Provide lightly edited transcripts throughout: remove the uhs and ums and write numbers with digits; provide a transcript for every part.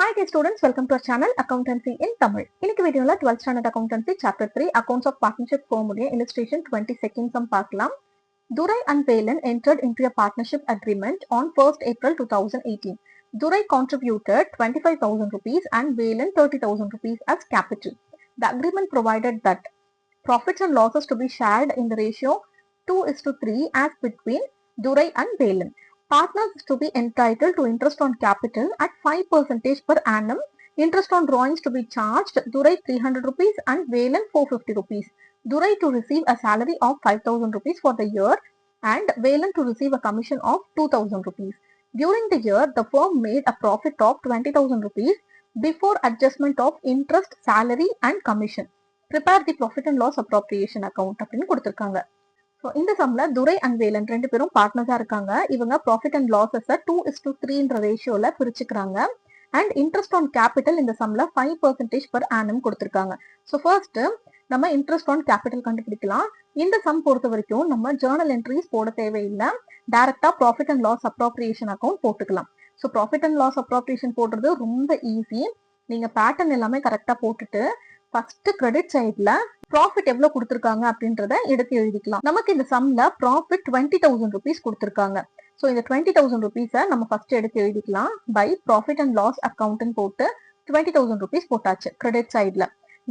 Hi dear students, welcome to our channel Accountancy in Tamil. இன்னைக்கு வீடியோல 12th standard accountancy chapter 3 accounts of partnership firm உடைய illustration 22nd sum பார்க்கலாம். Durai and Velan entered into a partnership agreement on 1st April 2018. Durai contributed 25,000 rupees and Velan 30,000 rupees as capital. The agreement provided that profits and losses to be shared in the ratio 2:3 as between Durai and Velan. Partners to be entitled to interest on capital at 5% per annum. Interest on drawings to be charged Durai 300 rupees and Velan 450 rupees. Durai to receive a salary of 5,000 rupees for the year and Velan to receive a commission of 2,000 rupees. During the year, the firm made a profit of 20,000 rupees before adjustment of interest, salary and commission. Prepare the profit and loss appropriation account அப்படின்னு கொடுத்திருக்காங்க. So இந்த சம்ல துரை and Velan ரெண்டு பேரும் பார்ட்னர்ஸா இருக்காங்க. இவங்க profit and லாஸஸை 2:3 ரேஷியோல பிரிச்சுக்கிறாங்க. அண்ட் இன்ட்ரெஸ்ட் ஆன் கேபிட்டல் இந்த சம்ல 5% per annum கொடுத்திருக்காங்க. ஸோ ஃபர்ஸ்ட் நம்ம இன்ட்ரெஸ்ட் ஆன் கேபிட்டல் கண்டுபிடிக்கலாம். இந்த சம் பொறுத்த வரைக்கும் நம்ம ஜேர்னல் என்ட்ரிஸ் போட தேவையில்லை. டைரக்டா profit and loss appropriation account போட்டுக்கலாம். So profit and loss appropriation போடுறது ரொம்ப ஈஸி. நீங்க பேட்டர்ன் எல்லாமே கரெக்டா போட்டுட்டு ஃபர்ஸ்ட் கிரெடிட் சைட்ல ப்ராஃபிட் எவ்வளவு கொடுத்திருக்காங்க அப்படின்றத எடுத்து எழுதிக்கலாம். நமக்கு இந்த சம்ல ப்ராஃபிட் 20,000 rupees கொடுத்திருக்காங்க. ஸோ இந்த 20,000 rupees நம்ம ஃபர்ஸ்ட் எடுத்து எழுதிக்கலாம். By profit and loss account போட்டு 20,000 rupees போட்டாச்சு கிரெடிட் சைட்ல.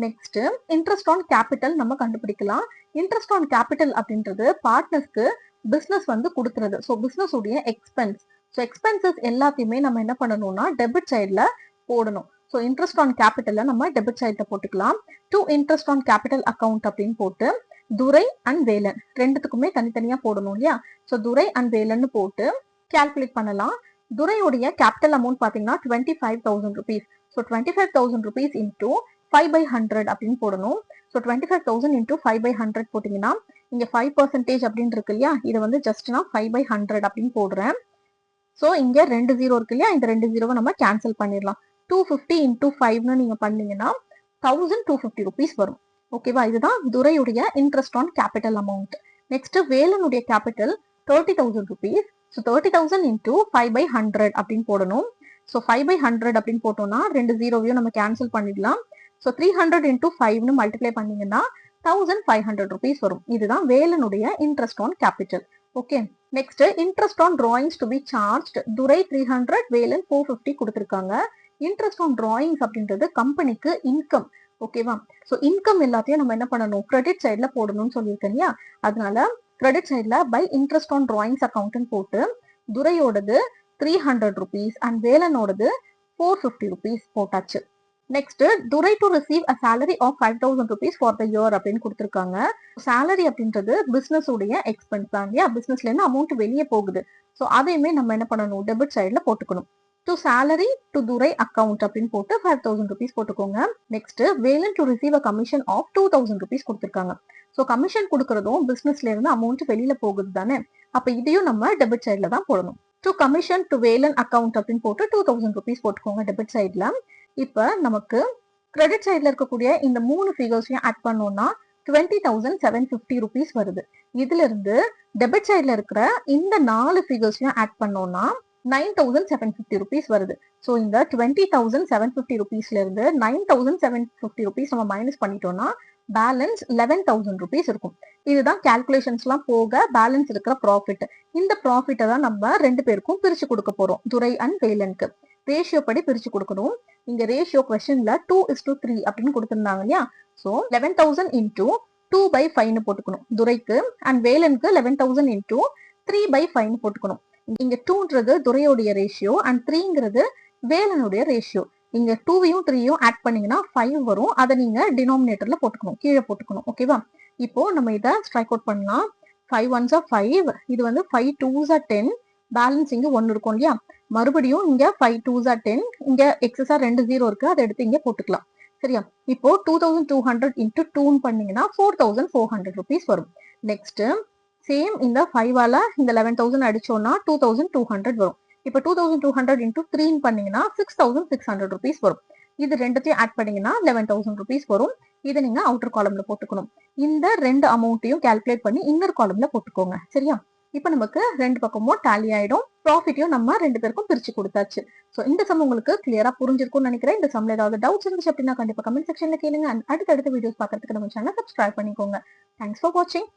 நெக்ஸ்ட் இன்ட்ரெஸ்ட் ஆன் கேபிட்டல் நம்ம கண்டுபிடிக்கலாம். இன்ட்ரெஸ்ட் ஆன் கேபிட்டல் அப்படின்றது பார்ட்னர்ஸ்க்கு பிசினஸ் வந்து கொடுக்கறது. ஸோ பிசினஸ் உடைய எக்ஸ்பென்ஸ். ஸோ எக்ஸ்பென்சஸ் எல்லாத்தையுமே நம்ம என்ன பண்ணணும்னா டெபிட் சைட்ல போடணும். ஸோ இன்ட்ரெஸ்ட் ஆன் கேபிட்டல்ல நம்ம டெபிட் சைட்ல போட்டுக்கலாம். To interest on capital account அப்படின்னு போட்டு துரை அண்ட் வேலன் ரெண்டுத்துக்குமே தனித்தனியா போடணும் இல்லையா? ஸோ துரை அண்ட் வேலன் போட்டு கால்குலேட் பண்ணலாம். துரையுடைய கேபிட்டல் அமௌண்ட் பாத்தீங்கன்னா 25,000 rupees. ஸோ 25,000 rupees இன்டூ 5/100 அப்படின்னு போடணும். ஸோ 25,000 இன்டூ 5/100 போட்டீங்கன்னா இங்க 5% அப்படின்னு இருக்கு இல்லையா? இதை வந்து ஜஸ்ட் நான் 5/100 அப்படின்னு போடுறேன். ஸோ இங்க 2 0 இருக்கு இல்லையா? இந்த 2 0வை நம்ம கேன்சல் பண்ணிடலாம். 250 இன்டூ 5ன்னு நீங்க பண்ணீங்கன்னா 1,250 rupees வரும். ஓகேவா? இதுதான் துரையுடைய interest on capital amount. Next வேலனுடைய கேபிட்டல் 30,000 rupees. ஸோ 30,000 இன்டூ 5/100 அப்படின்னு போடணும். ஸோ 5/100 அப்படின்னு போட்டோம்னா 2 0வையும் நம்ம கேன்சல் பண்ணிடலாம். ஸோ 300 இன்டூ 5ன்னு மல்டிப்ளை பண்ணீங்கன்னா 1,500 rupees வரும். இதுதான் வேலனுடைய interest on capital. Okay. Next interest on drawings to be charged Durai 300, Velan 450 கொடுத்திருக்காங்க. இன்ட்ரெஸ்ட் ஆன் டிராயிங்ஸ் அப்படின்றது கம்பெனிக்கு இன்கம். ஓகேவா? ஸோ இன்கம் எல்லாத்தையும் நம்ம என்ன பண்ணணும்? கிரெடிட் சைட்ல போடணும்னு சொல்லியிருக்கேன் இல்லையா? அதனால கிரெடிட் சைட்ல by interest on drawings account போட்டு துரையோடது 300 rupees அண்ட் வேலனோடது 450 rupees போட்டாச்சு. Next Durai to receive a salary of 5,000 rupees for the year அப்படின்னு கொடுத்திருக்காங்க. சேலரி அப்படின்றது பிசினஸ் உடைய எக்ஸ்பென்ஸ் தான் இல்லையா? பிசினஸ்ல இருந்து அமௌண்ட் வெளியே போகுது. ஸோ அதையுமே நம்ம என்ன பண்ணணும்? டெபிட் சைட்ல போட்டுக்கணும். To salary to Durai account அப்படின்னு போட்டு 5,000 rupees போட்டுக்கோங்க. Next Velan to receive a commission of 2,000 rupees கொடுத்திருக்காங்க. ஸோ கமிஷன் கொடுக்கறதும் பிசினஸ்ல இருந்து அமௌண்ட் வெளியில போகுது தானே? அப்ப இதையும் நம்ம டெபிட் சைட்ல தான் போடணும். To commission to Velan account அப்படின்னு போட்டு 2,000 rupees போட்டுக்கோங்க டெபிட் சைட்ல. இப்ப நமக்கு கிரெடிட் சைட்ல இருக்கக்கூடிய இந்த 3 ஃபிகர்ஸையும் ஆட் பண்ணோம்னா 20,750 rupees வருது. இதுல இருந்து டெபிட் சைட்ல இருக்கிற இந்த 4 ஃபிகர்ஸையும் ஆட் பண்ணோம்னா 9,750 rupees வருது. ஸோ இந்த 20,750 rupeesல இருந்து 9,750 rupees நம்ம மைனஸ் பண்ணிட்டோம்னா பேலன்ஸ் 11,000 rupees இருக்கும். இதுதான் கால்குலேஷன்ஸ் எல்லாம் போக பேலன்ஸ் இருக்கிற ப்ராஃபிட். இந்த ப்ராஃபிட்டை தான் நம்ம ரெண்டு பேருக்கும் பிரிச்சு கொடுக்க போறோம். துரை அண்ட் வேலனுக்கு ரேஷியோ படி பிரிச்சு கொடுக்கணும். இங்க ரேஷியோ கொஸ்டின்ல 2:3 அப்படின்னு கொடுத்திருந்தாங்க இல்லையா? ஸோ 11,000 இன்டூ 2/5 போட்டுக்கணும் துரைக்கு அண்ட் வேலனுக்கு 11,000 இன்டூ 3/5 போட்டுக்கணும். இங்க 2ன்றது துரையோடைய ரேஷியோ அண்ட் 3ங்கிறது வேலனுடைய ரேஷியோ. இங்க 2வையும் 3யும் ஆட் பண்ணீங்கன்னா 5 வரும். அதை நீங்க டினாமினேட்டர்ல போட்டுக்கணும், கீழே போட்டுக்கணும். ஓகேவா? இப்போ நம்ம இதை ஸ்ட்ரைக் அவுட் பண்ணலாம். 5 1s are 5. இது வந்து 5 2s are 10. பேலன்ஸ் இங்க 1 இருக்கும் இல்லையா? மறுபடியும் இங்க 5 2s are 10. இங்க எக்ஸஸா 2 0 இருக்கு, அதை எடுத்து இங்க போட்டுக்கலாம். சரியா? இப்போ 2,200 இன்டூ 2 பண்ணீங்கன்னா 4,400 rupees வரும். நெக்ஸ்ட் சேம் இந்த 5ஆல இந்த 11,000 அடிச்சோம்னா 2,200 வரும். இப்போ 2,200 இன்டூ 3 பண்ணீங்கன்னா 6,600 rupees வரும். இது ரெண்டுத்தையும் ஆட் பண்ணீங்கன்னா 11,000 rupees வரும். இதை நீங்க அவுட்டர் காலம்ல போட்டுக்கணும். இந்த ரெண்டு அமௌண்ட்டையும் கால்குலேட் பண்ணி இன்னர் காலம்ல போட்டுக்கோங்க. சரியா? இப்போ நமக்கு ரெண்டு பக்கமும் டேலி ஆயிடும். ப்ராஃபிட்டையும் நம்ம ரெண்டு பேருக்கும் பிரிச்சு கொடுத்தாச்சு. ஸோ இந்த சம் உங்களுக்கு கிளியரா புரிஞ்சிருக்கும்னு நினைக்கிறேன். இந்த சம்ல ஏதாவது டவுட்ஸ் இருந்துச்சு அப்படின்னா கண்டிப்பா கமெண்ட் செக்ஷன்ல கேளுங்க. அண்ட் அடுத்தடுத்த வீடியோஸ் பார்க்கறதுக்கு நம்ம சேனல் சப்ஸ்கிரைப் பண்ணிக்கோங்க. தேங்க்ஸ் ஃபார் வாட்சிங்.